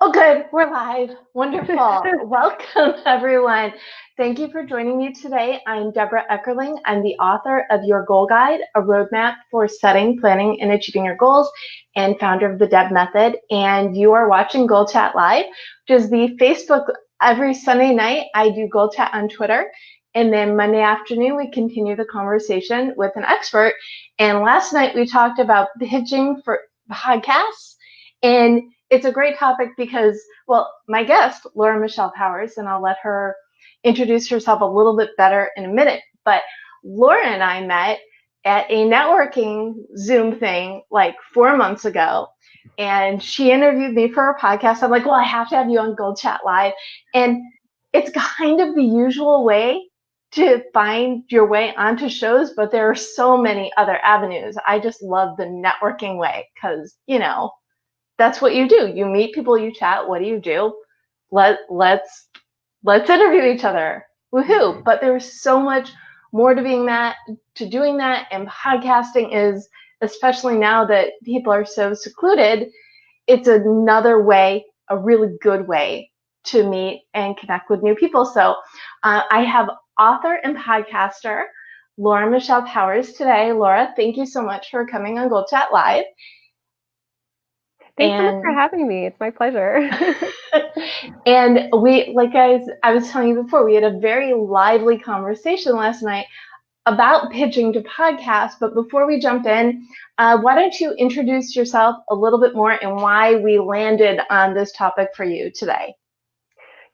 Oh, good. We're live. Wonderful. Welcome, everyone. Thank you for joining me today. I'm Debra Eckerling. I'm the author of Your Goal Guide, a roadmap for setting, planning, and achieving your goals, and founder of the Deb Method. And you are watching Goal Chat Live, which is the Facebook. Every Sunday night, I do Goal Chat on Twitter. And then Monday afternoon, we continue the conversation with an expert. And last night, we talked about pitching for podcasts. And it's a great topic because, well, my guest, Laura Michelle Powers, and I'll let her introduce herself a little bit better in a minute, but Laura and I met at a networking Zoom thing like 4 months ago, and she interviewed me for her podcast. I'm like, well, I have to have you on Gold Chat Live. And it's kind of the usual way to find your way onto shows, but there are so many other avenues. I just love the networking way because, that's what you do. You meet people, you chat. What do? Let's interview each other. Woohoo! But there's so much more to doing that, and podcasting is, especially now that people are so secluded, it's another way, a really good way to meet and connect with new people. So I have author and podcaster Laura Michelle Powers today. Laura, thank you so much for coming on Gold Chat Live. Thanks so much for having me. It's my pleasure. And I was telling you before, we had a very lively conversation last night about pitching to podcasts. But before we jump in, why don't you introduce yourself a little bit more and why we landed on this topic for you today?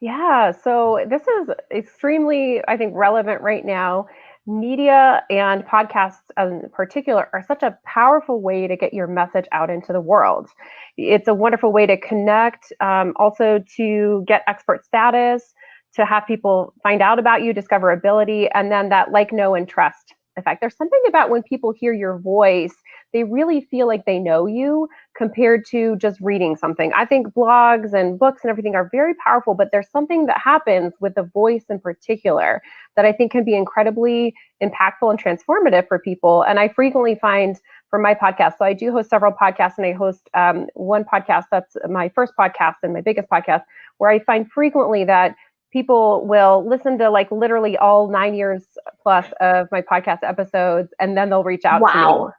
Yeah, so this is extremely, I think, relevant right now. Media and podcasts in particular are such a powerful way to get your message out into the world. It's a wonderful way to connect, also to get expert status, to have people find out about you, discoverability, and then that like, know, and trust effect. There's something about when people hear your voice, they really feel like they know you compared to just reading something. I think blogs and books and everything are very powerful, but there's something that happens with the voice in particular that I think can be incredibly impactful and transformative for people. And I frequently find for my podcast, so I do host several podcasts, and I host one podcast that's my first podcast and my biggest podcast, where I find frequently that people will listen to like literally all 9 years plus of my podcast episodes, and then they'll reach out to me.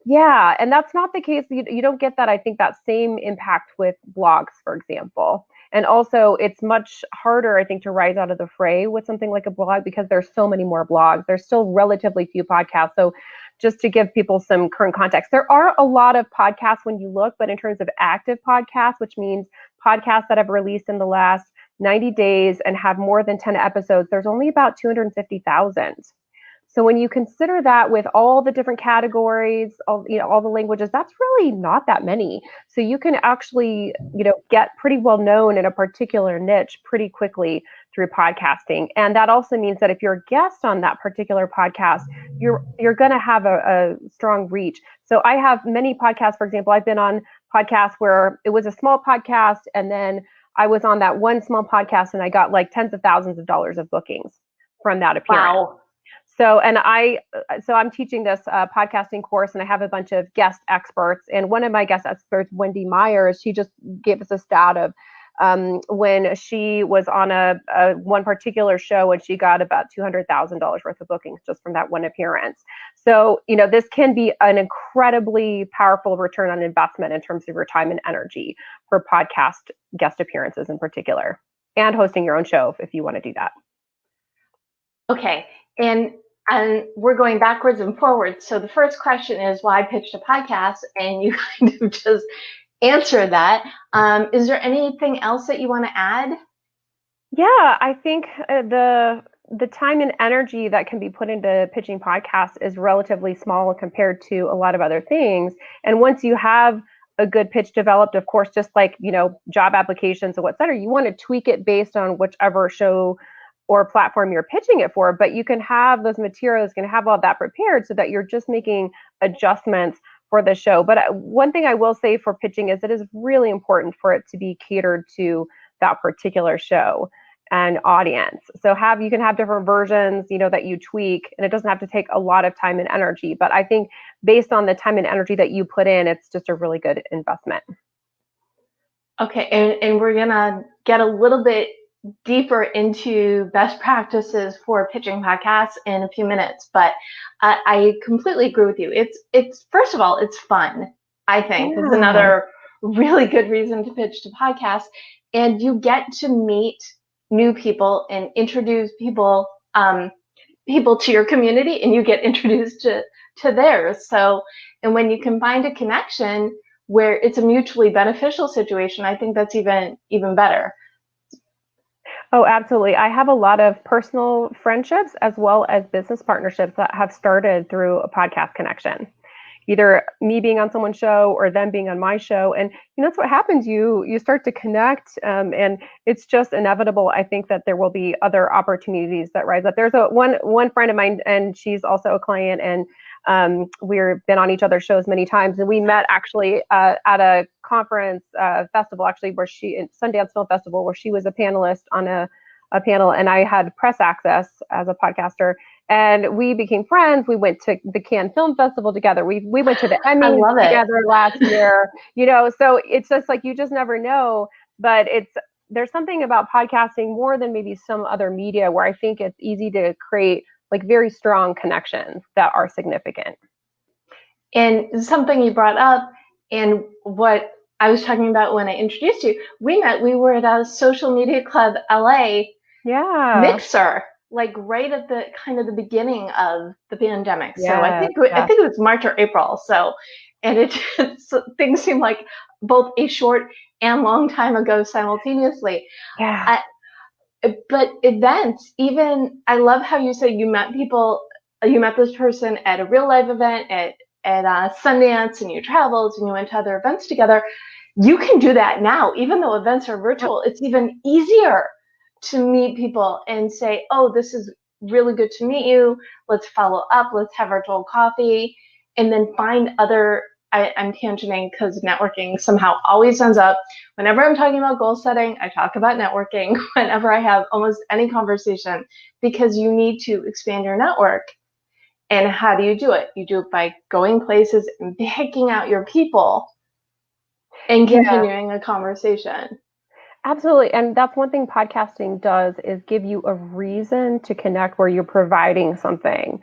Yeah, and that's not the case. You don't get that, I think, that same impact with blogs, for example. And also, it's much harder, I think, to rise out of the fray with something like a blog because there's so many more blogs. There's still relatively few podcasts. So just to give people some current context, there are a lot of podcasts when you look, but in terms of active podcasts, which means podcasts that have released in the last 90 days and have more than 10 episodes, there's only about 250,000. So when you consider that with all the different categories, all the languages, that's really not that many. So you can actually, get pretty well known in a particular niche pretty quickly through podcasting. And that also means that if you're a guest on that particular podcast, you're going to have a strong reach. So I have many podcasts. For example, I've been on podcasts where it was a small podcast, and then I was on that one small podcast and I got like tens of thousands of dollars of bookings from that appearance. Wow. So I'm teaching this podcasting course, and I have a bunch of guest experts. And one of my guest experts, Wendy Myers, she just gave us a stat of when she was on a one particular show, and she got about $200,000 worth of bookings just from that one appearance. So, this can be an incredibly powerful return on investment in terms of your time and energy for podcast guest appearances in particular, and hosting your own show if you want to do that. Okay. And we're going backwards and forwards. So the first question is why pitch a podcast? And you kind of just answered that. Is there anything else that you want to add? Yeah, I think the time and energy that can be put into pitching podcasts is relatively small compared to a lot of other things. And once you have a good pitch developed, of course, just like, job applications and what's better, you want to tweak it based on whichever show or platform you're pitching it for, but you can have those materials, you can have all that prepared so that you're just making adjustments for the show. But one thing I will say for pitching is it is really important for it to be catered to that particular show and audience. So you can have different versions, that you tweak, and it doesn't have to take a lot of time and energy. But I think based on the time and energy that you put in, it's just a really good investment. Okay, and we're gonna get a little bit deeper into best practices for pitching podcasts in a few minutes, but I completely agree with you. It's first of all, it's fun. I think is Yeah. another really good reason to pitch to podcasts, and you get to meet new people and introduce people to your community, and you get introduced to theirs. So, and when you can find a connection where it's a mutually beneficial situation, I think that's even better. Oh, absolutely. I have a lot of personal friendships as well as business partnerships that have started through a podcast connection. Either me being on someone's show or them being on my show, and that's what happens. You start to connect, and it's just inevitable. I think that there will be other opportunities that rise up. There's a one friend of mine, and she's also a client, and we've been on each other's shows many times, and we met actually at a conference festival, actually, where Sundance Film Festival, where she was a panelist on a panel, and I had press access as a podcaster, and we became friends. We went to the Cannes Film Festival together. We went to the I Emmys love it. together last year. So it's just like you just never know. But there's something about podcasting more than maybe some other media where I think it's easy to create like very strong connections that are significant. And something you brought up, and what I was talking about when I introduced you, we were at a social media club LA Yeah. mixer, like right at the kind of the beginning of the pandemic. So Yes. I Yes. think it was March or April. So, and things seem like both a short and long time ago simultaneously. Yeah. I, but events, even I love how you say you met people, you met this person at a real life event at Sundance, and you traveled and you went to other events together. You can do that now, even though events are Yep. virtual. It's even easier to meet people and say, "Oh, this is really good to meet you. Let's follow up. Let's have our virtual coffee," and then find other. I'm tangenting because networking somehow always ends up. Whenever I'm talking about goal setting, I talk about networking. Whenever I have almost any conversation, because you need to expand your network. And how do you do it? You do it by going places and picking out your people and Yeah. continuing a conversation. Absolutely. And that's one thing podcasting does is give you a reason to connect where you're providing something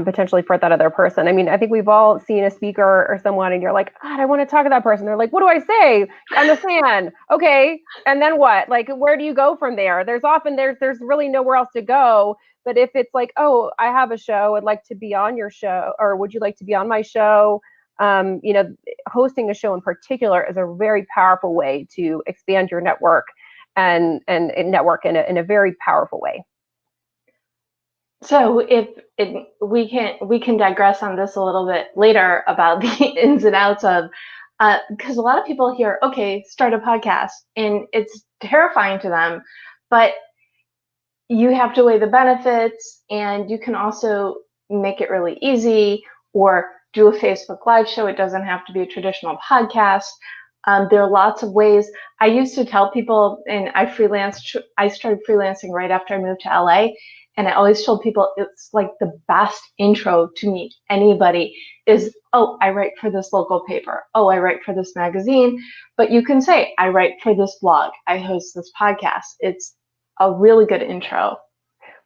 potentially for that other person. I mean, I think we've all seen a speaker or someone and you're like, God, I want to talk to that person. They're like, what do I say? I'm a fan. Okay. And then what? Like, where do you go from there? There's really nowhere else to go. But if it's like, oh, I have a show, I'd like to be on your show, or would you like to be on my show? Um, you know, Hosting a show in particular is a very powerful way to expand your network and network in a very powerful way. So we can digress on this a little bit later about the ins and outs of because a lot of people hear, okay, start a podcast, and it's terrifying to them, but you have to weigh the benefits, and you can also make it really easy, or do a Facebook Live show. It doesn't have to be a traditional podcast. There are lots of ways. I used to tell people, and I started freelancing right after I moved to LA, and I always told people it's like the best intro to meet anybody is, oh, I write for this local paper. Oh, I write for this magazine. But you can say, I write for this blog. I host this podcast. It's a really good intro.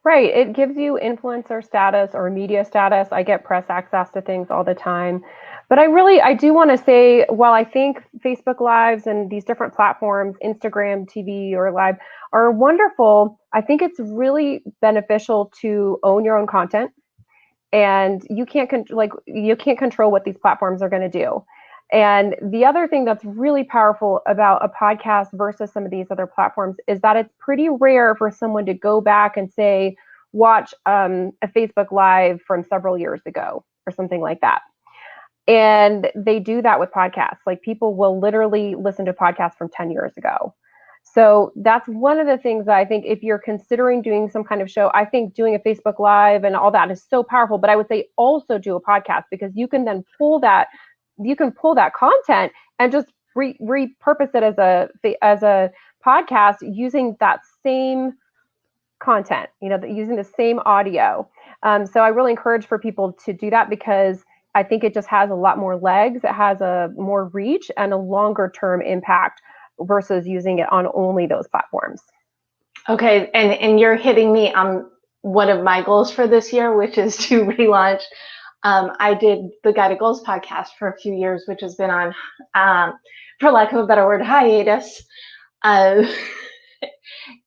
Right. It gives you influencer status or media status. I get press access to things all the time. But I do want to say, while I think Facebook Lives and these different platforms, Instagram, TV, or Live, are wonderful, I think it's really beneficial to own your own content. And you can't control what these platforms are going to do. And the other thing that's really powerful about a podcast versus some of these other platforms is that it's pretty rare for someone to go back and say, watch a Facebook Live from several years ago or something like that. And they do that with podcasts. Like, people will literally listen to podcasts from 10 years ago. So that's one of the things that I think, if you're considering doing some kind of show, I think doing a Facebook Live and all that is so powerful. But I would say also do a podcast, because you can then pull that content and just repurpose it as a podcast using that same content, using the same audio. So I really encourage for people to do that, because I think it just has a lot more legs. It has a more reach and a longer term impact versus using it on only those platforms. Okay, and you're hitting me on one of my goals for this year, which is to relaunch. I did the Guided Goals podcast for a few years, which has been on, for lack of a better word, hiatus. And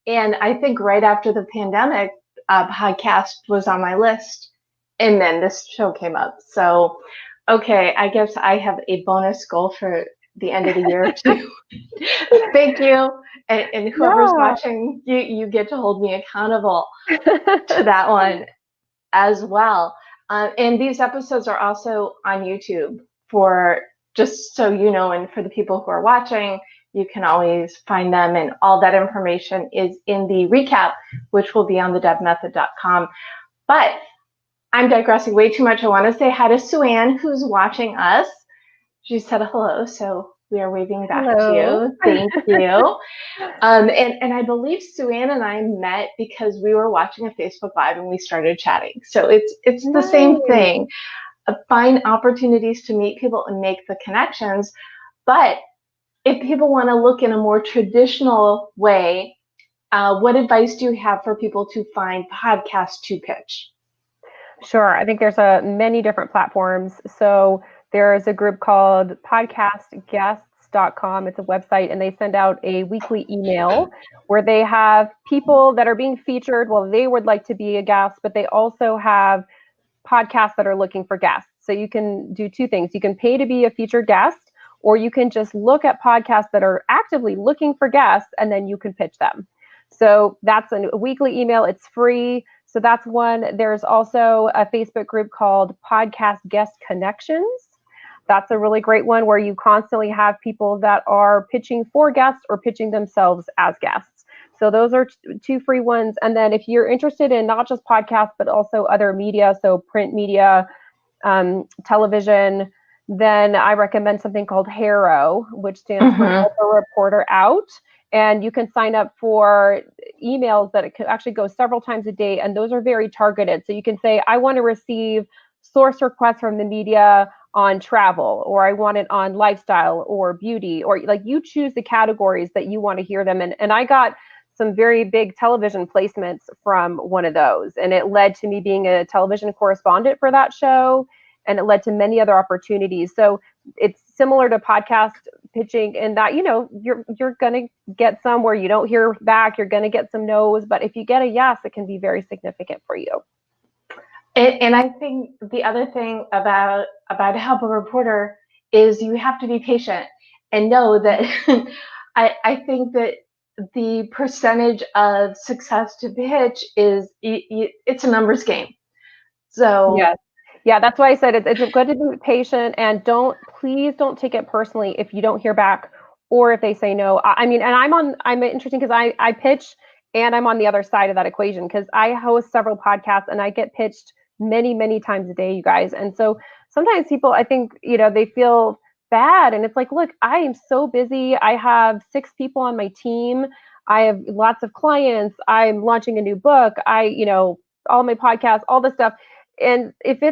I think right after the pandemic, podcast was on my list, and then this show came up. So, okay, I guess I have a bonus goal for the end of the year too. Thank you. And whoever's watching, you get to hold me accountable to that one as well. And these episodes are also on YouTube, for just so you know, and for the people who are watching, you can always find them, and all that information is in the recap, which will be on thedebmethod.com. But I'm digressing way too much. I want to say hi to Sue Ann, who's watching us. She said hello, so we are waving back to you. Thank you. And I believe Sue Ann and I met because we were watching a Facebook Live and we started chatting. So it's the same thing. Find opportunities to meet people and make the connections. But if people want to look in a more traditional way, what advice do you have for people to find podcasts to pitch? Sure. I think there's many different platforms. So there's a group called podcastguests.com. It's a website, and they send out a weekly email where they have people that are being featured. Well, they would like to be a guest, but they also have podcasts that are looking for guests. So you can do two things. You can pay to be a featured guest, or you can just look at podcasts that are actively looking for guests, and then you can pitch them. So that's a weekly email. It's free. So that's one. There's also a Facebook group called Podcast Guest Connections. That's a really great one where you constantly have people that are pitching for guests or pitching themselves as guests. So those are two free ones. And then if you're interested in not just podcasts, but also other media, so print media, television, then I recommend something called HARO, which stands for Help a Reporter Out. And you can sign up for emails that it can actually go several times a day. And those are very targeted. So you can say, I want to receive source requests from the media on travel, or I want it on lifestyle or beauty, or like you choose the categories that you want to hear them in. And I got some very big television placements from one of those. And it led to me being a television correspondent for that show. And it led to many other opportunities. So it's similar to podcast pitching in that, you know, you're going to get some where you don't hear back, you're going to get some no's, but if you get a yes, it can be very significant for you. And I think the other thing about Help a Reporter is you have to be patient and know that I think that the percentage of success to pitch is, it's a numbers game. So yes. Yeah, that's why I said it's good to be patient, and please don't take it personally if you don't hear back or if they say no. I mean, and I'm interesting because I pitch and I'm on the other side of that equation because I host several podcasts and I get pitched many, many times a day, you guys. And so sometimes people, I think, you know, they feel bad, and it's like, look, I am so busy. I have 6 people on my team. I have lots of clients. I'm launching a new book. All my podcasts, all this stuff. And if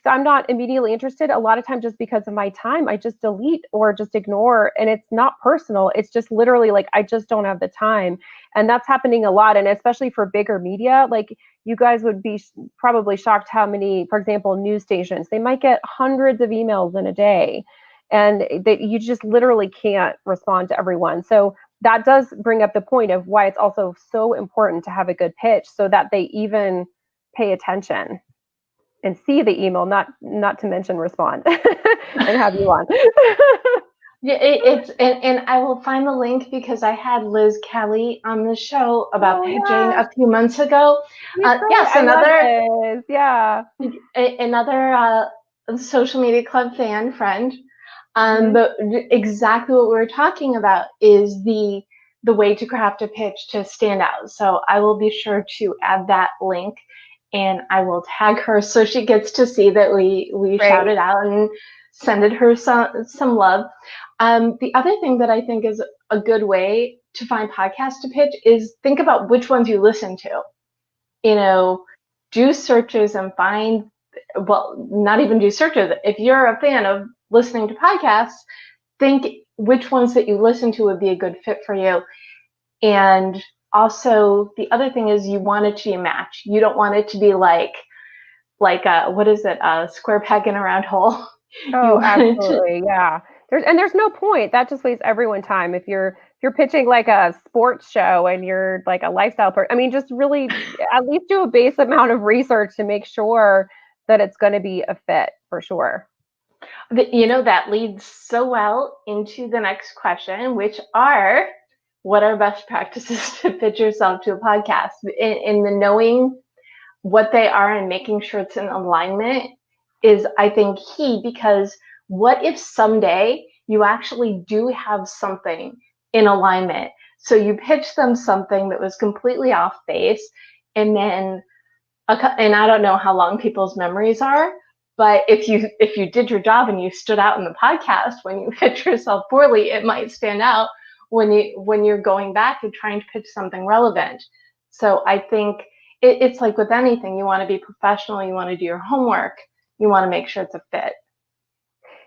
I'm not immediately interested, a lot of times just because of my time, I just delete or just ignore. And it's not personal. It's just literally like, I just don't have the time. And that's happening a lot. And especially for bigger media, like you guys would be probably shocked how many, for example, news stations, they might get hundreds of emails in a day. And you just literally can't respond to everyone. So that does bring up the point of why it's also so important to have a good pitch so that they even pay attention and see the email, not to mention respond and have you on. Yeah, and I will find the link because I had Liz Kelly on the show about pitching a few months ago. Yes, another social media club friend. But exactly what we're talking about is the way to craft a pitch to stand out. So I will be sure to add that link, and I will tag her so she gets to see that we shouted out and sended her some love. The other thing that I think is a good way to find podcasts to pitch is think about which ones you listen to. You know, do searches and not even do searches. If you're a fan of listening to podcasts, think which ones that you listen to would be a good fit for you. And also the other thing is you want it to be a match. You don't want it to be like what is it? A square peg in a round hole. You Oh, want it to, absolutely. Yeah. There's no point. That just wastes everyone time. If you're pitching like a sports show and you're like a lifestyle person, I mean, just really at least do a base amount of research to make sure that it's going to be a fit for sure. that leads so well into the next question, which are what are best practices to pitch yourself to a podcast? In the knowing what they are and making sure it's in alignment is, I think, key, because what if someday you actually do have something in alignment? So you pitch them something that was completely off base, and then, and I don't know how long people's memories are, but if you did your job and you stood out in the podcast, when you pitch yourself poorly, it might stand out when you're going back and trying to pitch something relevant. So I think it's like with anything, you want to be professional, you want to do your homework, you want to make sure it's a fit.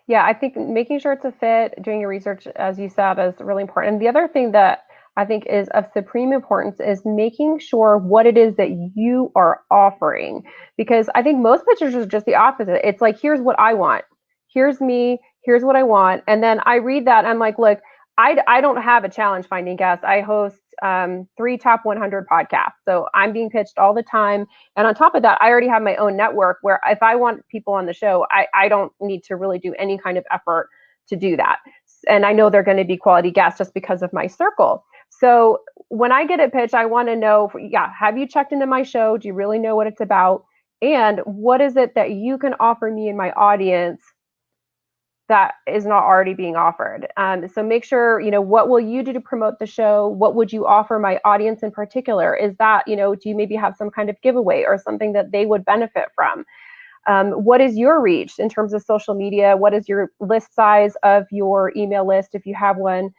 Yeah, I think making sure it's a fit, doing your research, as you said, is really important. And the other thing that I think is of supreme importance is making sure what it is that you are offering. Because I think most pitchers are just the opposite. It's like, here's what I want. Here's me. Here's what I want. And then I read that. And I'm like, look, I don't have a challenge finding guests. I host 3 top 100 podcasts. So I'm being pitched all the time. And on top of that, I already have my own network where if I want people on the show, I don't need to really do any kind of effort to do that. And I know they're going to be quality guests just because of my circle. So when I get a pitch, I want to know, yeah, have you checked into my show? Do you really know what it's about? And what is it that you can offer me and my audience that is not already being offered? So make sure, what will you do to promote the show? What would you offer my audience in particular? Is that, do you maybe have some kind of giveaway or something that they would benefit from? What is your reach in terms of social media? What is your list size of your email list if you have one?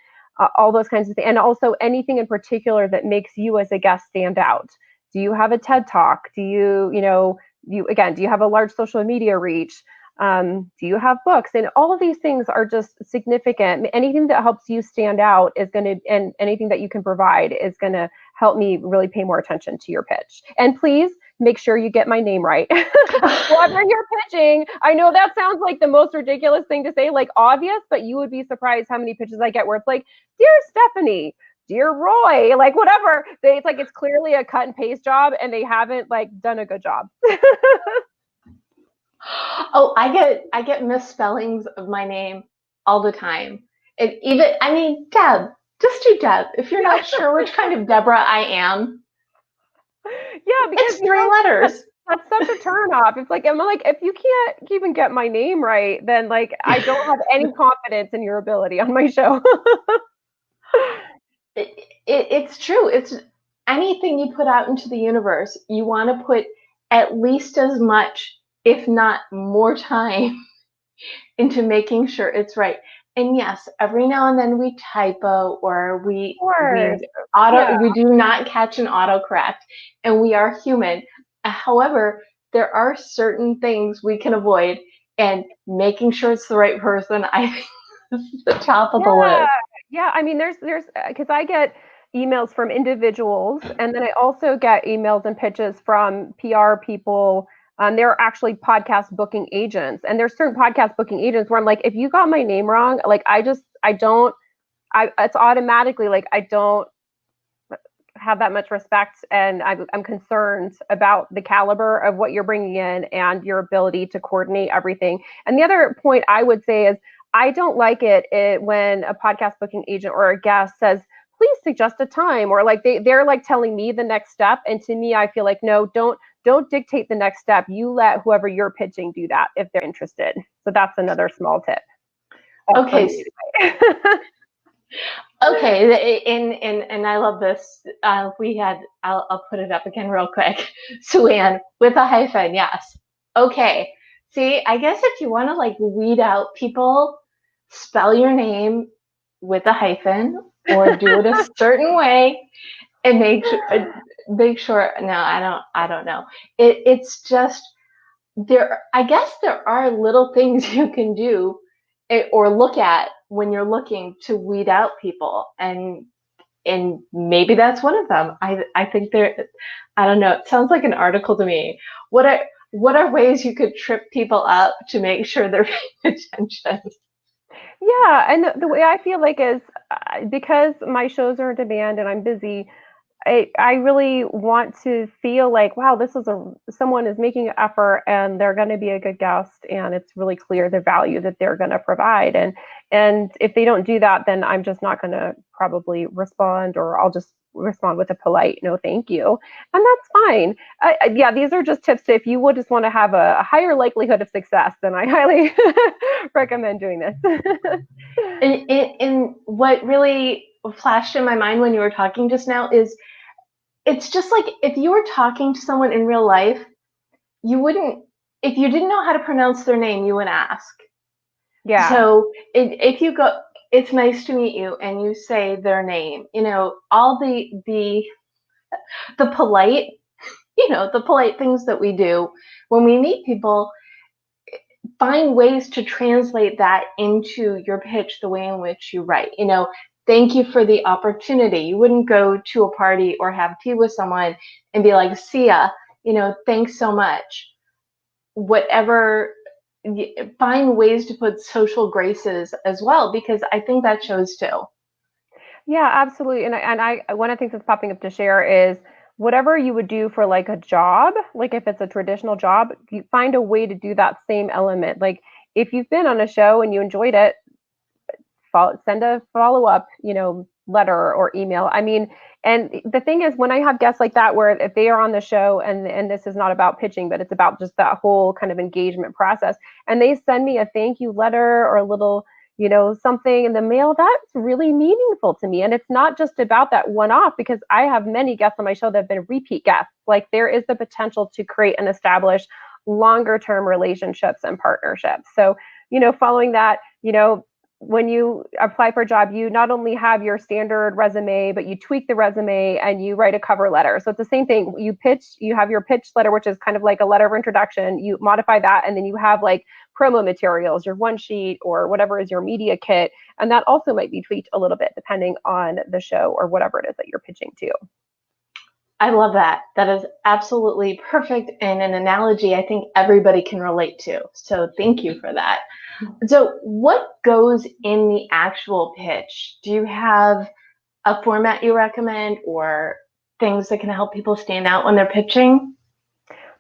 All those kinds of things. And also anything in particular that makes you as a guest stand out. Do you have a TED Talk? Do you, do you have a large social media reach? Do you have books? And all of these things are just significant. Anything that helps you stand out is going to, and anything that you can provide is going to help me really pay more attention to your pitch. And please make sure you get my name right. Whatever you're pitching, I know that sounds like the most ridiculous thing to say, like obvious, but you would be surprised how many pitches I get where it's like, dear Stephanie, dear Roy, like whatever. It's like it's clearly a cut and paste job and they haven't like done a good job. Oh, I get misspellings of my name all the time. Deb, just do Deb. If you're not sure which kind of Debra I am, yeah, because it's 3 letters. That's such a turnoff. It's like, I'm like, if you can't even get my name right, then like I don't have any confidence in your ability on my show. It's true. It's anything you put out into the universe, you want to put at least as much, if not more time into making sure it's right. And yes, every now and then we typo or we do not catch an autocorrect, and we are human. However, there are certain things we can avoid, and making sure it's the right person, I think, is the top of the list. Yeah, I mean, there's because I get emails from individuals, and then I also get emails and pitches from PR people. They're actually podcast booking agents, and there's certain podcast booking agents where I'm like, if you got my name wrong, like it's automatically like I don't have that much respect, and I'm concerned about the caliber of what you're bringing in and your ability to coordinate everything. And the other point I would say is I don't like it when a podcast booking agent or a guest says, please suggest a time, or like they're like telling me the next step. And to me, I feel like, no, don't dictate the next step. You let whoever you're pitching do that if they're interested. So that's another small tip. Okay. Okay, and I love this. I'll put it up again real quick. Suanne with a hyphen, yes. Okay. See, I guess if you want to like weed out people, spell your name with a hyphen or do it a certain way, and make sure. No, I don't know. It's just there. I guess there are little things you can do or look at when you're looking to weed out people, and maybe that's one of them. I think I don't know, it sounds like an article to me. What are ways you could trip people up to make sure they're paying attention? Yeah, and the way I feel like is because my shows are in demand and I'm busy, I really want to feel like, wow, this is someone is making an effort and they're going to be a good guest, and it's really clear the value that they're going to provide. And if they don't do that, then I'm just not going to probably respond, or I'll just respond with a polite no thank you, and that's fine. Yeah, these are just tips. If you would just want to have a higher likelihood of success, then I highly recommend doing this. And what really flashed in my mind when you were talking just now is, it's just like if you were talking to someone in real life, you wouldn't, if you didn't know how to pronounce their name, you would ask. Yeah. So if you go, it's nice to meet you, and you say their name, all the polite, the polite things that we do when we meet people, find ways to translate that into your pitch, the way in which you write. Thank you for the opportunity. You wouldn't go to a party or have tea with someone and be like, see ya, thanks so much. Whatever, find ways to put social graces as well, because I think that shows too. Yeah, absolutely. And I one of the things that's popping up to share is whatever you would do for like a job, like if it's a traditional job, you find a way to do that same element. Like if you've been on a show and you enjoyed it, send a follow-up, letter or email. I mean, and the thing is, when I have guests like that, where if they are on the show and this is not about pitching, but it's about just that whole kind of engagement process, and they send me a thank you letter or a little, something in the mail, that's really meaningful to me. And it's not just about that one-off, because I have many guests on my show that have been repeat guests. Like there is the potential to create and establish longer term relationships and partnerships. So, following that, when you apply for a job, you not only have your standard resume, but you tweak the resume and you write a cover letter. So it's the same thing. You have your pitch letter, which is kind of like a letter of introduction. You modify that, and then you have like promo materials, your one sheet, or whatever is your media kit. And that also might be tweaked a little bit depending on the show or whatever it is that you're pitching to. I love that. That is absolutely perfect, and an analogy I think everybody can relate to. So thank you for that. So what goes in the actual pitch? Do you have a format you recommend, or things that can help people stand out when they're pitching?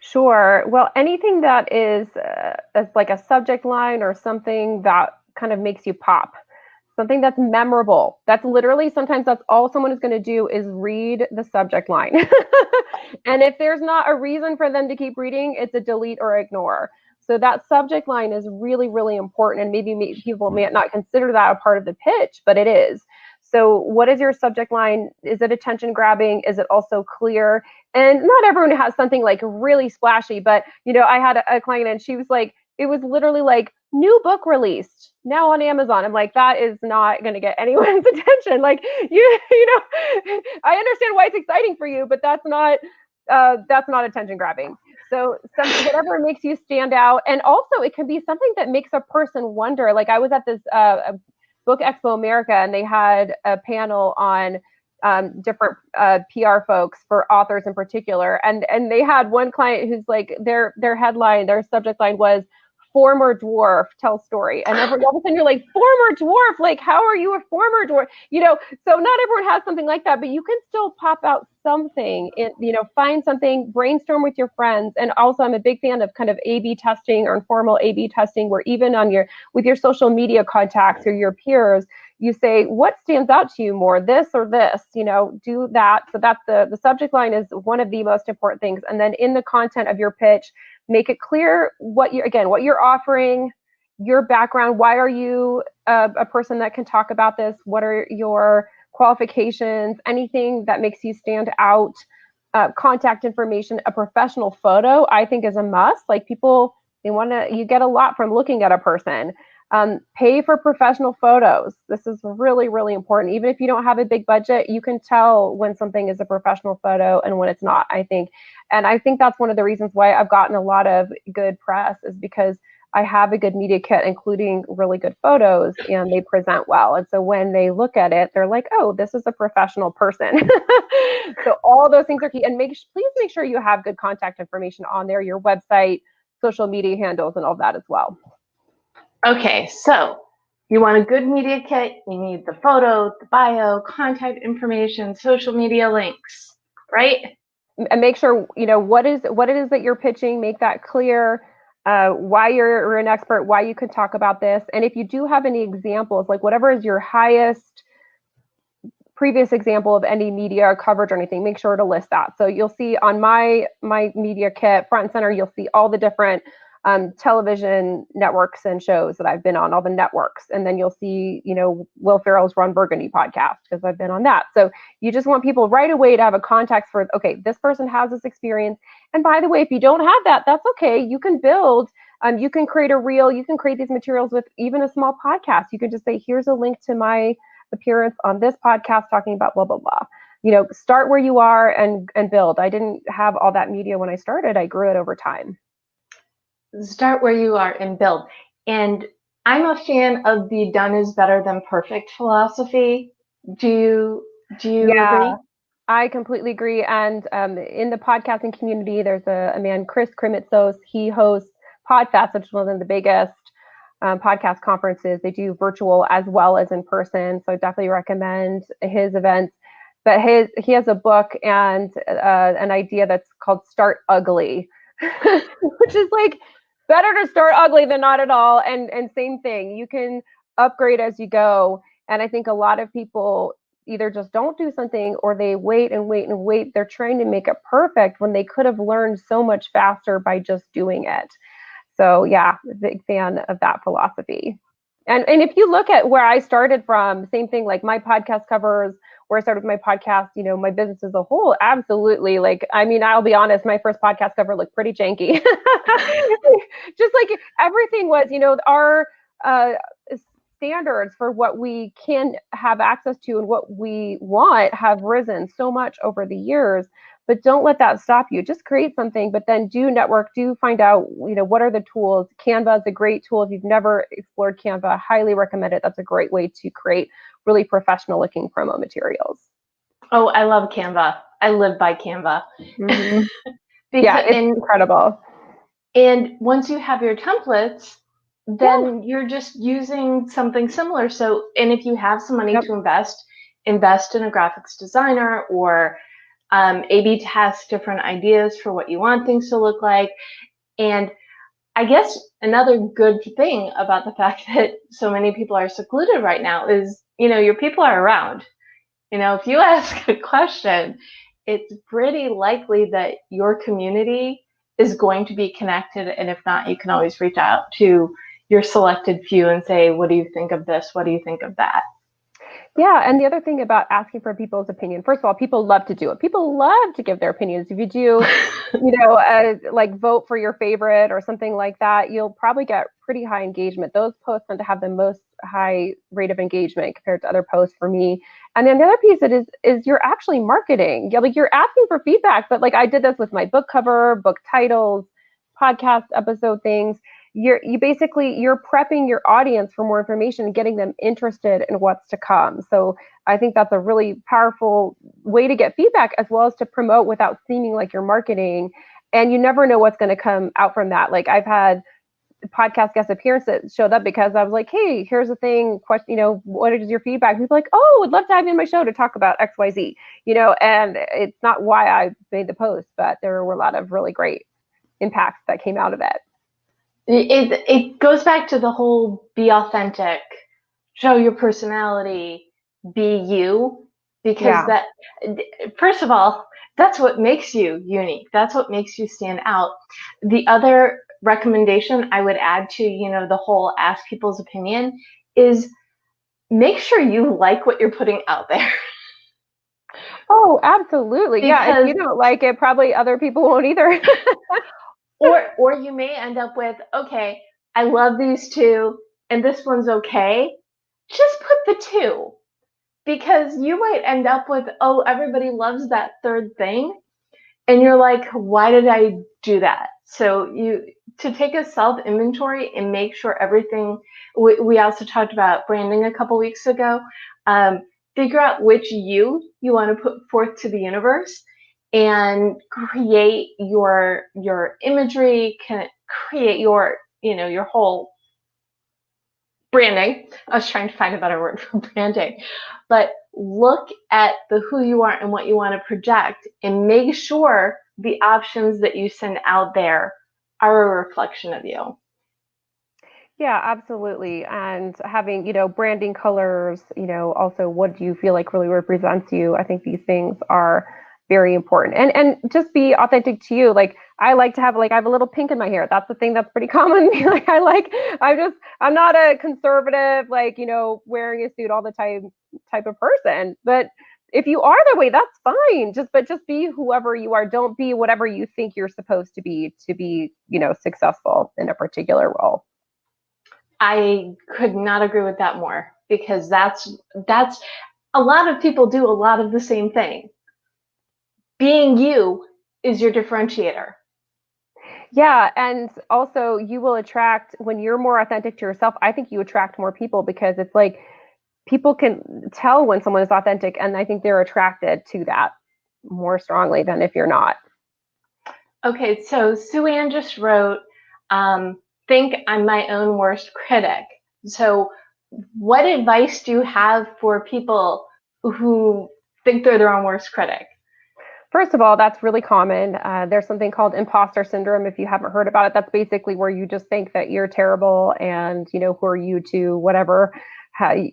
Sure. Well, anything that is like a subject line or something that kind of makes you pop, something that's memorable. That's literally, sometimes that's all someone is going to do is read the subject line. And if there's not a reason for them to keep reading, it's a delete or ignore. So that subject line is really, really important. And maybe people may not consider that a part of the pitch, but it is. So what is your subject line? Is it attention grabbing? Is it also clear? And not everyone has something like really splashy, but I had a client and she was like, it was literally like, new book released now on Amazon. I'm like, that is not going to get anyone's attention. Like I understand why it's exciting for you, but that's not attention grabbing. So whatever makes you stand out. And also it can be something that makes a person wonder. Like I was at this Book Expo America, and they had a panel on different PR folks for authors in particular. And they had one client who's like, their headline, their subject line was former dwarf tell story. And all of a sudden you're like, former dwarf, like how are you a former dwarf? So not everyone has something like that, but you can still pop out something, find something, brainstorm with your friends. And also I'm a big fan of kind of A/B testing or informal A/B testing, where even with your social media contacts or your peers, you say, what stands out to you more, this or this, do that. So that's the subject line is one of the most important things. And then in the content of your pitch, make it clear what you're offering, your background. Why are you a person that can talk about this? What are your qualifications? Anything that makes you stand out. Contact information, a professional photo, I think is a must. Like people, you get a lot from looking at a person. Pay for professional photos. This is really, really important. Even if you don't have a big budget, you can tell when something is a professional photo and when it's not, I think. And I think that's one of the reasons why I've gotten a lot of good press, is because I have a good media kit, including really good photos, and they present well. And so when they look at it, they're like, oh, this is a professional person. So all those things are key. And please make sure you have good contact information on there, your website, social media handles, and all that as well. Okay, so you want a good media kit, you need the photo, the bio, contact information, social media links, right? And make sure, what it is that you're pitching, make that clear, why you're an expert, why you could talk about this. And if you do have any examples, like whatever is your highest previous example of any media or coverage or anything, make sure to list that. So you'll see on my media kit, front and center, you'll see all the different television networks and shows that I've been on, all the networks. And then you'll see, Will Ferrell's Ron Burgundy podcast, because I've been on that. So you just want people right away to have a context for, okay, this person has this experience. And by the way, if you don't have that, that's okay. You can build, you can create a reel, you can create these materials with even a small podcast. You can just say, here's a link to my appearance on this podcast talking about blah, blah, blah. Start where you are and build. I didn't have all that media when I started. I grew it over time. Start where you are and build. And I'm a fan of the done is better than perfect philosophy. Do you agree? I completely agree. And in the podcasting community, there's a man, Chris Krimitzos. He hosts PodFest, which is one of the biggest podcast conferences. They do virtual as well as in person. So I definitely recommend his events. But he has a book and an idea that's called Start Ugly, which is like, better to start ugly than not at all. And same thing, you can upgrade as you go. And I think a lot of people either just don't do something or they wait and wait and wait. They're trying to make it perfect when they could have learned so much faster by just doing it. So yeah, big fan of that philosophy. And if you look at where I started from, same thing, like my podcast covers, where I started with my podcast, my business as a whole, absolutely. I'll be honest, my first podcast cover looked pretty janky. Just like everything was, our standards for what we can have access to and what we want have risen so much over the years. But don't let that stop you. Just create something, but then do network, do find out, what are the tools. Canva is a great tool. If you've never explored Canva, I highly recommend it. That's a great way to create really professional looking promo materials. Oh, I love Canva. I live by Canva. Mm-hmm. Yeah, it's incredible. And once you have your templates, then you're just using something similar. So, and if you have some money to invest in a graphics designer or A/B test different ideas for what you want things to look like. And I guess another good thing about the fact that so many people are secluded right now is, your people are around. If you ask a question, it's pretty likely that your community is going to be connected. And if not, you can always reach out to your selected few and say, what do you think of this? What do you think of that? Yeah, and the other thing about asking for people's opinion, first of all, people love to do it. People love to give their opinions. If you do, like vote for your favorite or something like that, you'll probably get pretty high engagement. Those posts tend to have the most high rate of engagement compared to other posts for me. And then the other piece is you're actually marketing. Yeah, like you're asking for feedback, but like I did this with my book cover, book titles, podcast episode things. You're prepping your audience for more information and getting them interested in what's to come. So I think that's a really powerful way to get feedback as well as to promote without seeming like you're marketing. And you never know what's going to come out from that. Like I've had podcast guest appearance that showed up because I was like, hey, here's the thing, question, what is your feedback? People are like, oh, would love to have you on my show to talk about XYZ, and it's not why I made the post, but there were a lot of really great impacts that came out of it. It goes back to the whole be authentic, show your personality, be you, because that, first of all, that's what makes you unique. That's what makes you stand out. The other recommendation I would add to, the whole ask people's opinion is make sure you like what you're putting out there. Oh, absolutely. Because, if you don't like it, probably other people won't either. Or you may end up with, okay, I love these two and this one's okay. Just put the two, because you might end up with, oh, everybody loves that third thing. And you're like, why did I do that? So you to take a self-inventory and make sure everything, we also talked about branding a couple weeks ago. Figure out which you want to put forth to the universe and create your imagery, can create your, your whole branding. I was trying to find a better word for branding, but look at the who you are and what you want to project and make sure the options that you send out there are a reflection of you. Yeah, absolutely. And having, branding colors, also what do you feel like really represents you? I think these things are very important. And just be authentic to you. Like I like to have I have a little pink in my hair. That's the thing that's pretty common. I'm not a conservative, wearing a suit all the time type of person. But if you are that way, that's fine. Just be whoever you are. Don't be whatever you think you're supposed to be, successful in a particular role. I could not agree with that more, because that's a lot of people do a lot of the same thing. Being you is your differentiator. Yeah, and also you will attract, when you're more authentic to yourself, I think you attract more people, because it's like people can tell when someone is authentic, and I think they're attracted to that more strongly than if you're not. Okay, so Sue Ann just wrote, think I'm my own worst critic. So what advice do you have for people who think they're their own worst critic? First of all, that's really common. There's something called imposter syndrome. If you haven't heard about it, that's basically where you just think that you're terrible and, who are you to whatever,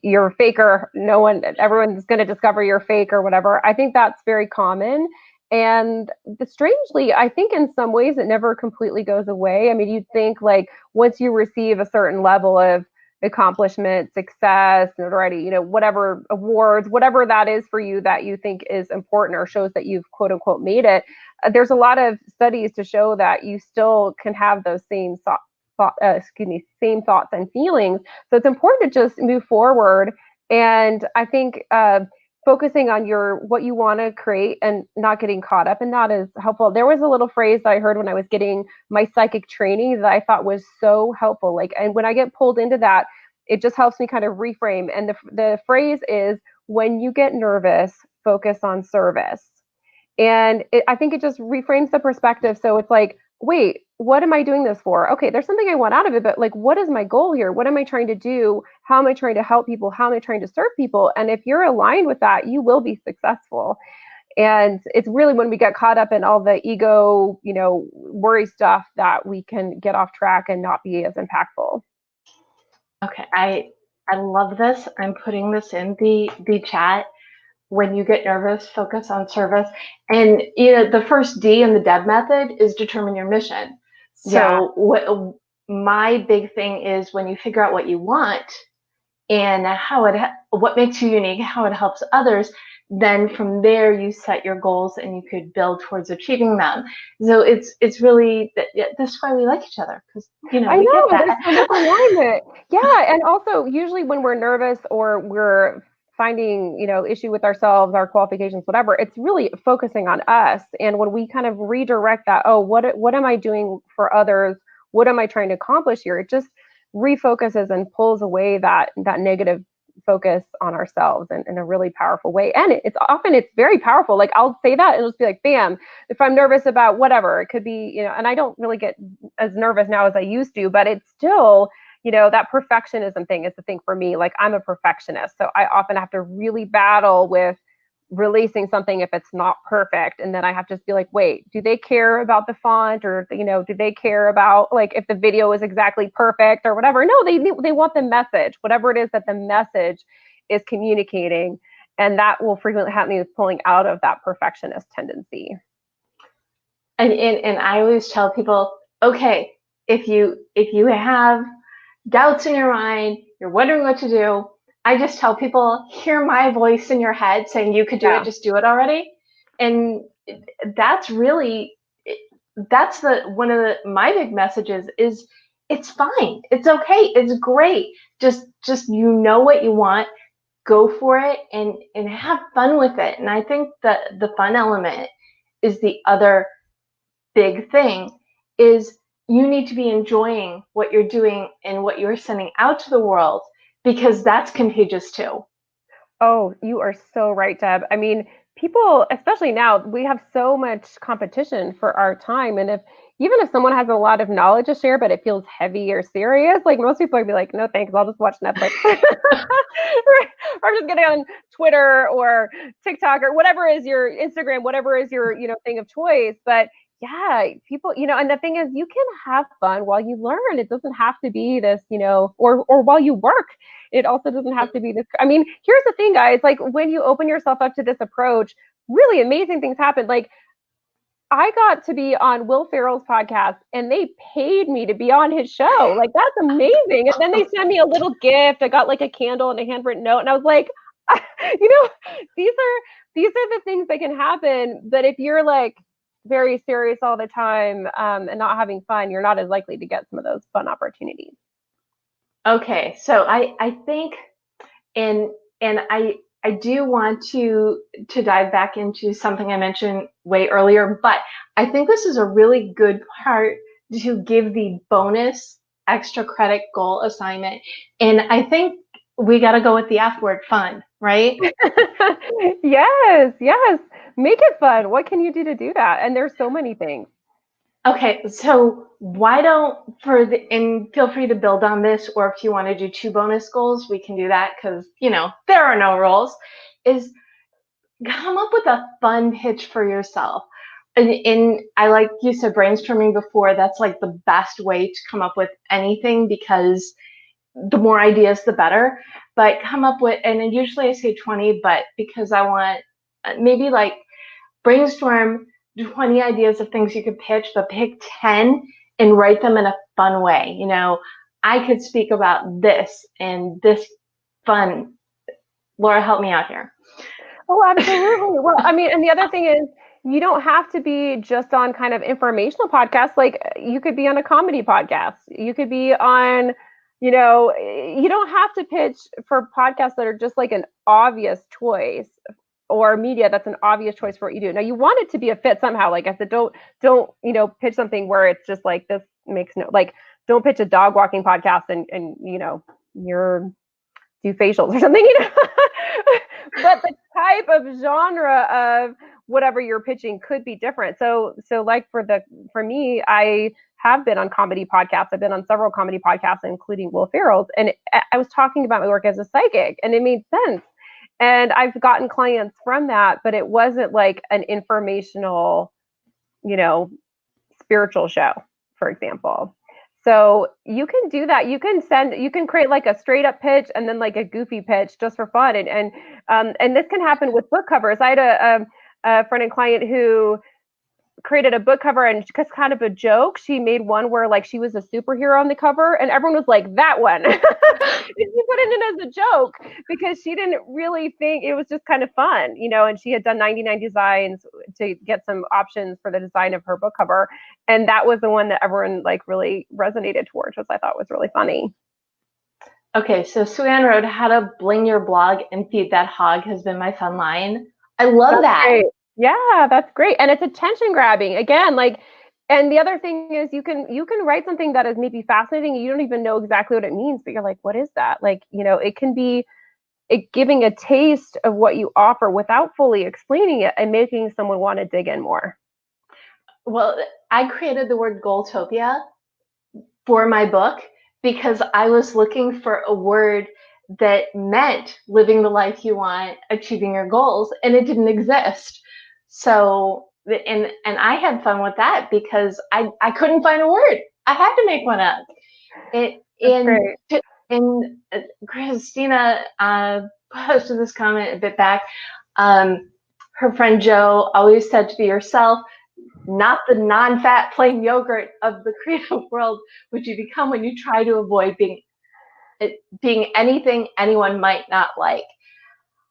you're a faker. Everyone's going to discover you're fake or whatever. I think that's very common. And strangely, I think in some ways it never completely goes away. I mean, you'd think like once you receive a certain level of accomplishment, success, notoriety, whatever awards, whatever that is for you that you think is important or shows that you've quote unquote made it, there's a lot of studies to show that you still can have those same same thoughts and feelings. So it's important to just move forward. And I think focusing on what you want to create and not getting caught up in that is helpful. There was a little phrase that I heard when I was getting my psychic training that I thought was so helpful. And when I get pulled into that, it just helps me kind of reframe. And the phrase is, when you get nervous, focus on service. And I think it just reframes the perspective. So it's like, wait, what am I doing this for? Okay, there's something I want out of it, but what is my goal here? What am I trying to do? How am I trying to help people? How am I trying to serve people? And if you're aligned with that, you will be successful. And it's really when we get caught up in all the ego, worry stuff that we can get off track and not be as impactful. Okay, I love this. I'm putting this in the chat. When you get nervous, focus on service. And the first D in the DEB method is determine your mission. So what my big thing is, when you figure out what you want and what makes you unique, how it helps others, then from there you set your goals and you could build towards achieving them. So it's really, that's why we like each other, because I know, there's so much alignment. Yeah, and also usually when we're nervous or we're finding issue with ourselves, our qualifications, whatever, it's really focusing on us. And when we kind of redirect that, what am I doing for others, what am I trying to accomplish here, it just refocuses and pulls away that negative focus on ourselves in a really powerful way. And it's very powerful. Like I'll say that and it'll just be like, bam, if I'm nervous about whatever, it could be, and I don't really get as nervous now as I used to, but it's still, that perfectionism thing is the thing for me. Like I'm a perfectionist. So I often have to really battle with releasing something if it's not perfect. And then I have to just be like, wait, do they care about the font, or, do they care about if the video is exactly perfect or whatever? No, they want the message, whatever it is that the message is communicating. And that will frequently have me pulling out of that perfectionist tendency. And I always tell people, okay, if you have doubts in your mind, you're wondering what to do, I just tell people, hear my voice in your head saying you could do it, just do it already. And that's really, one of my big messages is, it's fine, it's okay, it's great. Just what you want, go for it, and have fun with it. And I think that the fun element is the other big thing, is you need to be enjoying what you're doing and what you're sending out to the world, because that's contagious too. Oh, you are so right, Deb. I mean, people, especially now, we have so much competition for our time. And if even if someone has a lot of knowledge to share, but it feels heavy or serious, like most people would be like, no, thanks, I'll just watch Netflix. Or just get on Twitter or TikTok or whatever is your Instagram, whatever is your, thing of choice. But yeah, people, and the thing is you can have fun while you learn. It doesn't have to be this, or while you work. It also doesn't have to be this. I mean, here's the thing, guys. Like when you open yourself up to this approach, really amazing things happen. Like I got to be on Will Ferrell's podcast and they paid me to be on his show. Like that's amazing. And then they sent me a little gift. I got like a candle and a handwritten note. And I was like, these are the things that can happen. But if you're like very serious all the time and not having fun, you're not as likely to get some of those fun opportunities. Okay, so I think, and I do want to dive back into something I mentioned way earlier, but I think this is a really good part to give the bonus extra credit goal assignment. And I think we got to go with the F word, fun, right? Yes, yes. Make it fun. What can you do to do that? And there's so many things. Okay, so why don't and feel free to build on this, or if you want to do 2 bonus goals, we can do that because, there are no rules, is come up with a fun pitch for yourself. And I, like you said, brainstorming before, that's like the best way to come up with anything, because the more ideas, the better. But come up with, and then usually I say 20, but because I want maybe like brainstorm 20 ideas of things you could pitch, but pick 10 and write them in a fun way. I could speak about this and this fun. Laura, help me out here. Oh, absolutely. Well, I mean, and the other thing is, you don't have to be just on kind of informational podcasts. Like you could be on a comedy podcast. You could be on, you don't have to pitch for podcasts that are just like an obvious choice, or media that's an obvious choice for what you do. Now you want it to be a fit somehow. Like I said, don't, pitch something where it's just like this makes no, like don't pitch a dog walking podcast and you're do facials or something, but the type of genre of whatever you're pitching could be different. So like for me, I have been on comedy podcasts. I've been on several comedy podcasts, including Will Ferrell's, and I was talking about my work as a psychic, and it made sense. And I've gotten clients from that, but it wasn't like an informational, spiritual show, for example. So you can do that. You can create like a straight up pitch and then like a goofy pitch just for fun. And this can happen with book covers. I had a friend and client who created a book cover, and just kind of a joke, she made one where like she was a superhero on the cover, and everyone was like, that one. She put it in as a joke because she didn't really think it was just kind of fun, and she had done 99 designs to get some options for the design of her book cover, and that was the one that everyone like really resonated towards, which I thought was really funny. Okay, so Suanne wrote, how to bling your blog and feed that hog has been my fun line. I love that. Great. Yeah, that's great. And it's attention grabbing. Again, like, and the other thing is you can write something that is maybe fascinating. You don't even know exactly what it means, but you're like, what is that? Like, it can be giving a taste of what you offer without fully explaining it and making someone want to dig in more. Well, I created the word Goldtopia for my book because I was looking for a word that meant living the life you want, achieving your goals, and it didn't exist. So, and I had fun with that because I couldn't find a word. I had to make one up. And Christina posted this comment a bit back. Her friend Jo always said to be yourself, not the non-fat plain yogurt of the creative world, which you become when you try to avoid being anything anyone might not like.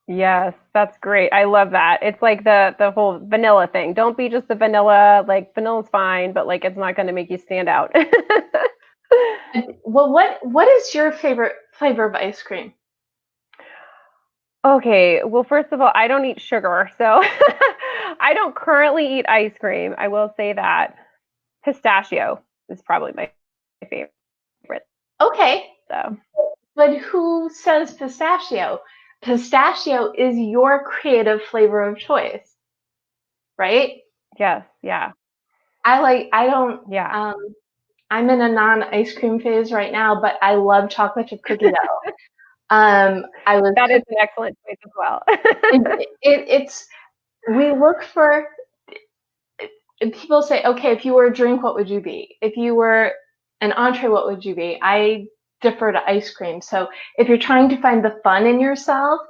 Yes, that's great. I love that. It's like the whole vanilla thing. Don't be just the vanilla. Like vanilla's fine, but like it's not going to make you stand out. Well, what is your favorite flavor of ice cream? Okay, well, first of all, I don't eat sugar, so I don't currently eat ice cream. I will say that. Pistachio is probably my favorite. Okay. So. But who says pistachio? Pistachio is your creative flavor of choice, right? Yes. Yeah. I'm in a non-ice cream phase right now, but I love chocolate chip cookie dough. That is an excellent choice as well. We look for, people say, okay, if you were a drink, what would you be? If you were an entree, what would you be? I defer to ice cream. So if you're trying to find the fun in yourself,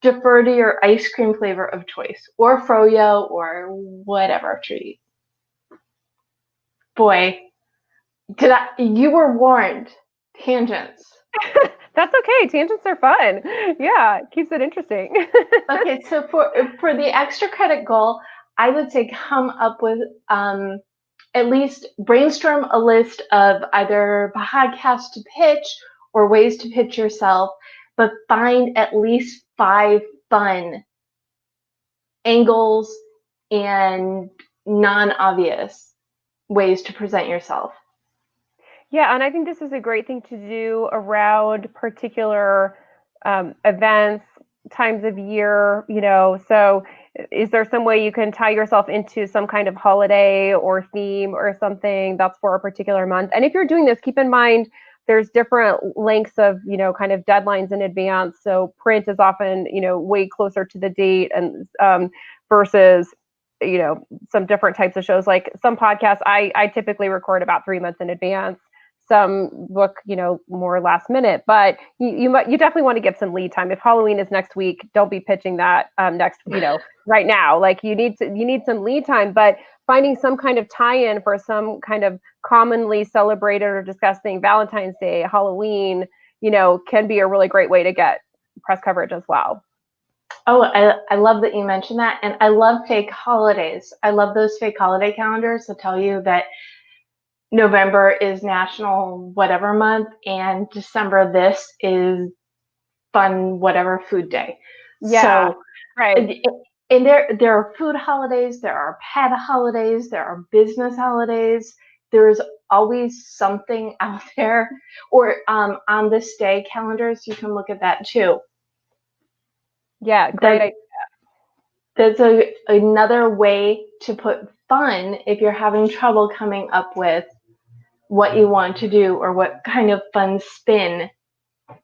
defer to your ice cream flavor of choice, or froyo, or whatever treat. Boy, you were warned. Tangents. That's okay. Tangents are fun. Yeah, it keeps it interesting. Okay, so for the extra credit goal, I would say come up with at least brainstorm a list of either podcasts to pitch or ways to pitch yourself, but find at least 5 fun angles and non-obvious ways to present yourself. Yeah, and I think this is a great thing to do around particular events, times of year, so is there some way you can tie yourself into some kind of holiday or theme or something that's for a particular month? And if you're doing this, keep in mind there's different lengths of, kind of deadlines in advance. So print is often, way closer to the date and versus some different types of shows. Like some podcasts, I typically record about 3 months in advance. Some book, more last minute, but you definitely want to give some lead time. If Halloween is next week, don't be pitching that next, right now. Like you need some lead time, but finding some kind of tie-in for some kind of commonly celebrated or discussed thing, Valentine's Day, Halloween, can be a really great way to get press coverage as well. Oh, I love that you mentioned that. And I love fake holidays. I love those fake holiday calendars that tell you that November is National Whatever Month and December this is Fun Whatever Food Day. Yeah, so, right. And there are food holidays, there are pet holidays, there are business holidays. There's always something out there. Or on this day calendars, you can look at that too. Yeah, great idea. That's another way to put fun if you're having trouble coming up with what you want to do or what kind of fun spin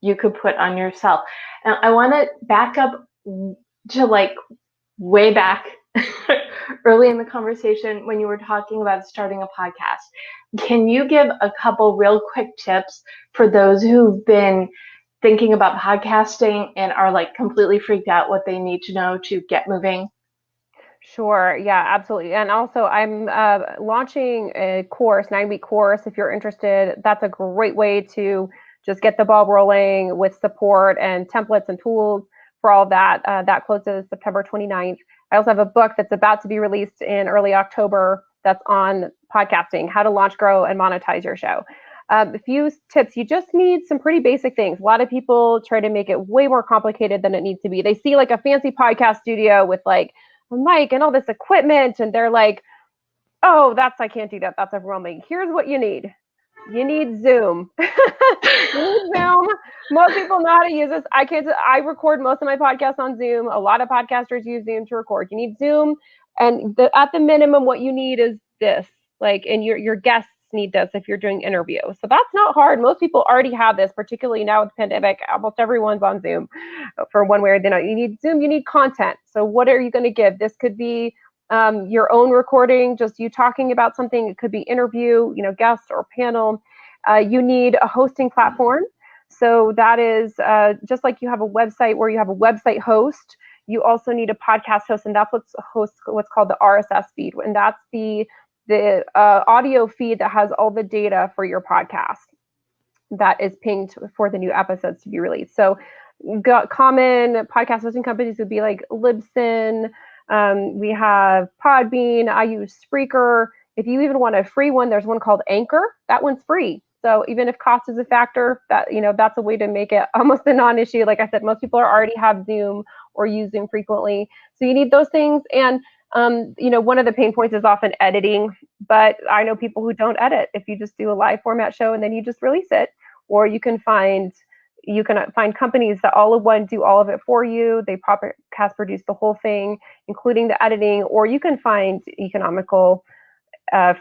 you could put on yourself. And I want to back up to like way back early in the conversation when you were talking about starting a podcast. Can you give a couple real quick tips for those who've been thinking about podcasting and are like completely freaked out what they need to know to get moving? Sure. Yeah, absolutely. And also I'm launching a course, 9-week course. If you're interested, that's a great way to just get the ball rolling with support and templates and tools for all that. That closes September 29th. I also have a book that's about to be released in early October that's on podcasting, how to launch, grow, and monetize your show. A few tips. You just need some pretty basic things. A lot of people try to make it way more complicated than it needs to be. They see like a fancy podcast studio with like a mic and all this equipment, and they're like, oh, I can't do that. That's overwhelming. Here's what you need. You need Zoom. You need Zoom. Most people know how to use this. I record most of my podcasts on Zoom. A lot of podcasters use Zoom to record. You need Zoom, and at the minimum, what you need is this. And your guests need this if you're doing interview. So that's not hard. Most people already have this, particularly now with the pandemic. Almost everyone's on Zoom for one way or the other. You need Zoom. You need content. So what are you going to give? This could be your own recording, just you talking about something. It could be interview, guest or panel. You need a hosting platform. So that is just like you have a website where you have a website host, you also need a podcast host, and that's what's called the RSS feed. And that's the audio feed that has all the data for your podcast that is pinged for the new episodes to be released. So common podcast hosting companies would be like Libsyn. We have Podbean. I use Spreaker. If you even want a free one, there's one called Anchor. That one's free. So even if cost is a factor, that's a way to make it almost a non-issue. Like I said, most people already have Zoom or use Zoom frequently. So you need those things. And one of the pain points is often editing. But I know people who don't edit. If you just do a live format show and then you just release it, or you can find companies that all of one do all of it for you. They podcast produce the whole thing, including the editing, or you can find economical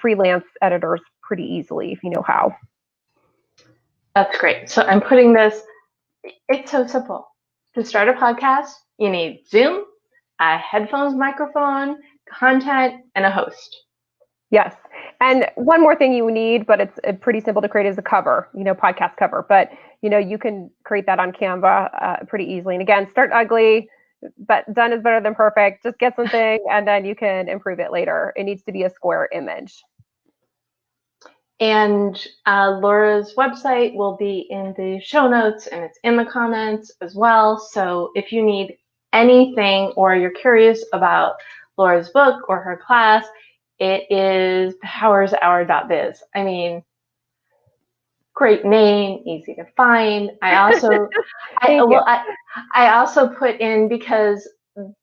freelance editors pretty easily if you know how. That's great. So I'm putting this, it's so simple. To start a podcast, you need Zoom, a headphones microphone, content, and a host. Yes. And one more thing you need, but it's pretty simple to create, is a cover, podcast cover. But, you can create that on Canva pretty easily. And again, start ugly, but done is better than perfect. Just get something and then you can improve it later. It needs to be a square image. And Laura's website will be in the show notes and it's in the comments as well. So if you need anything or you're curious about Laura's book or her class, it is powershour.biz. I mean, great name, easy to find. I also put in, because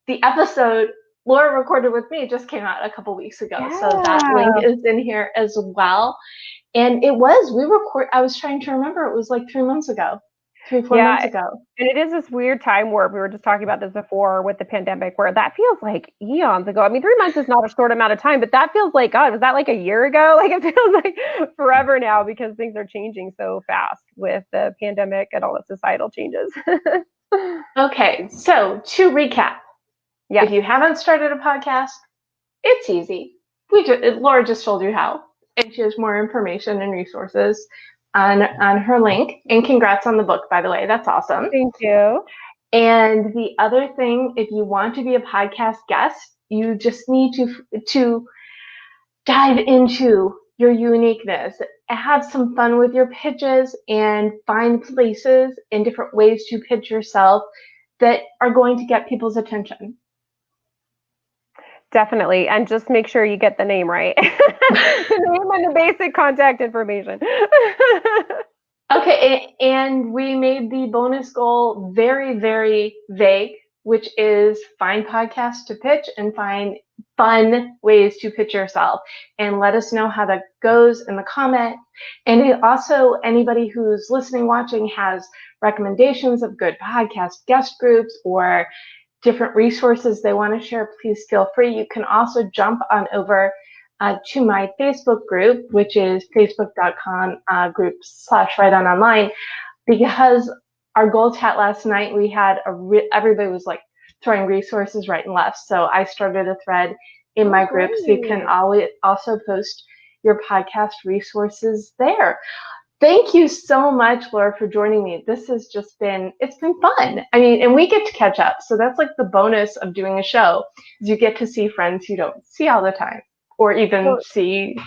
the episode Laura recorded with me just came out a couple weeks ago. Yeah. So that link is in here as well. And I was trying to remember, it was like 3 months ago. 3-4 months ago. And it is this weird time warp. We were just talking about this before with the pandemic, where that feels like eons ago. I mean, 3 months is not a short amount of time, but that feels like, God, was that like a year ago? Like, it feels like forever now, because things are changing so fast with the pandemic and all the societal changes. Okay, so to recap, if you haven't started a podcast, it's easy. Laura just told you how, and she has more information and resources on her link. And congrats on the book, by the way. That's awesome. Thank you. And the other thing, if you want to be a podcast guest, you just need to dive into your uniqueness, have some fun with your pitches, and find places and different ways to pitch yourself that are going to get people's attention. Definitely. And just make sure you get the name right. The name and the basic contact information. Okay, and we made the bonus goal very, very vague, which is find podcasts to pitch and find fun ways to pitch yourself. And let us know how that goes in the comment. And also, anybody who's listening, watching, has recommendations of good podcast guest groups or different resources they want to share, please feel free. You can also jump on over to my Facebook group, which is facebook.com/writeononline, because our goal chat last night, we had everybody was like throwing resources right and left. So I started a thread in my group, so you can always also post your podcast resources there. Thank you so much, Laura, for joining me. This has just it's been fun. I mean, and we get to catch up. So that's like the bonus of doing a show, is you get to see friends you don't see all the time, or even see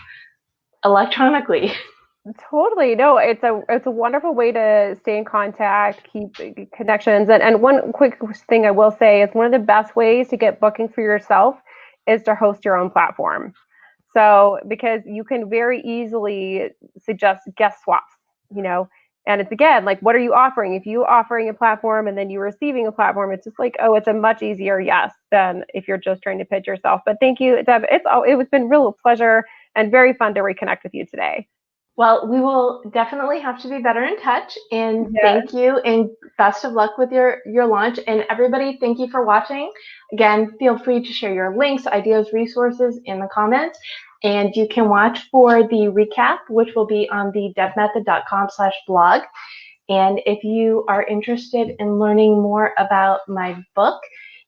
electronically. Totally. No, it's a wonderful way to stay in contact, keep connections. And one quick thing I will say is, one of the best ways to get bookings for yourself is to host your own platform. So, because you can very easily suggest guest swaps, and it's, again, like, what are you offering? If you're offering a platform and then you're receiving a platform, it's just like, it's a much easier yes than if you're just trying to pitch yourself. But thank you, Deb. It's been a real pleasure and very fun to reconnect with you today. Well, we will definitely have to be better in touch. And Thank you, and best of luck with your launch. And everybody, thank you for watching. Again, feel free to share your links, ideas, resources in the comments. And you can watch for the recap, which will be on the debmethod.com/blog. And if you are interested in learning more about my book,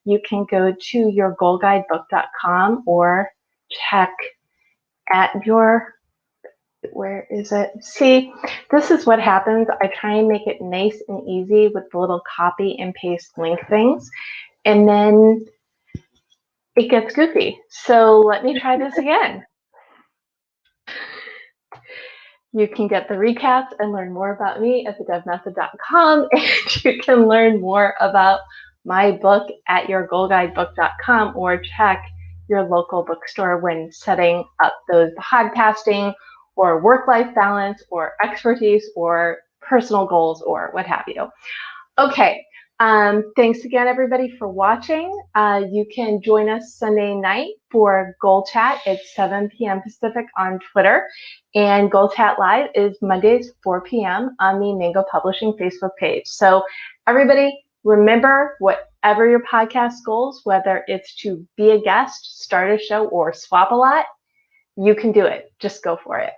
you can go to yourgoalguidebook.com or check at your, where is it? See, this is what happens. I try and make it nice and easy with the little copy and paste link things, and then it gets goofy. So let me try this again. You can get the recaps and learn more about me at thedebmethod.com, and you can learn more about my book at yourgoalguidebook.com, or check your local bookstore when setting up those podcasting or work-life balance or expertise or personal goals or what have you. Okay, Thanks again, everybody, for watching. You can join us Sunday night for Goal Chat. It's 7 p.m. Pacific on Twitter. And Goal Chat Live is Mondays, 4 p.m. on the Mango Publishing Facebook page. So everybody, remember, whatever your podcast goals, whether it's to be a guest, start a show, or swap a lot, you can do it. Just go for it.